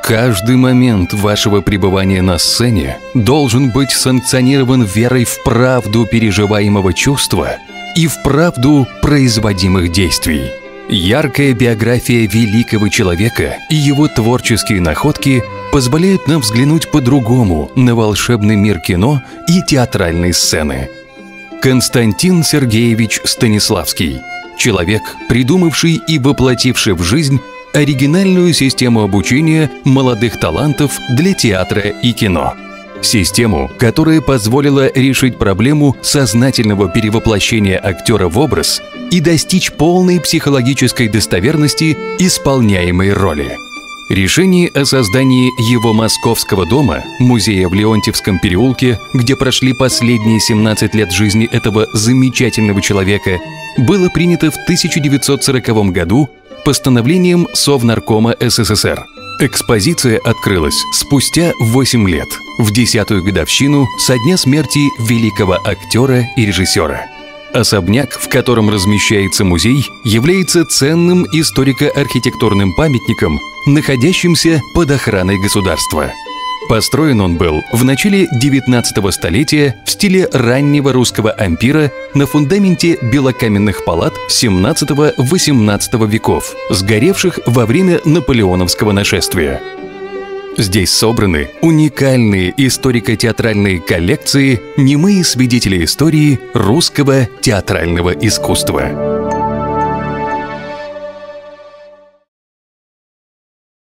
Каждый момент вашего пребывания на сцене должен быть санкционирован верой в правду переживаемого чувства и в правду производимых действий. Яркая биография великого человека и его творческие находки позволяют нам взглянуть по-другому на волшебный мир кино и театральной сцены. Константин Сергеевич Станиславский – человек, придумавший и воплотивший в жизнь оригинальную систему обучения молодых талантов для театра и кино. Систему, которая позволила решить проблему сознательного перевоплощения актера в образ и достичь полной психологической достоверности исполняемой роли. Решение о создании его московского дома, музея в Леонтьевском переулке, где прошли последние 17 лет жизни этого замечательного человека, было принято в 1940 году постановлением Совнаркома СССР. Экспозиция открылась спустя 8 лет, в 10-ю годовщину со дня смерти великого актера и режиссера. Особняк, в котором размещается музей, является ценным историко-архитектурным памятником, находящимся под охраной государства. Построен он был в начале 19 столетия в стиле раннего русского ампира на фундаменте белокаменных палат 17-18 веков, сгоревших во время наполеоновского нашествия. Здесь собраны уникальные историко-театральные коллекции «Немые свидетели истории русского театрального искусства».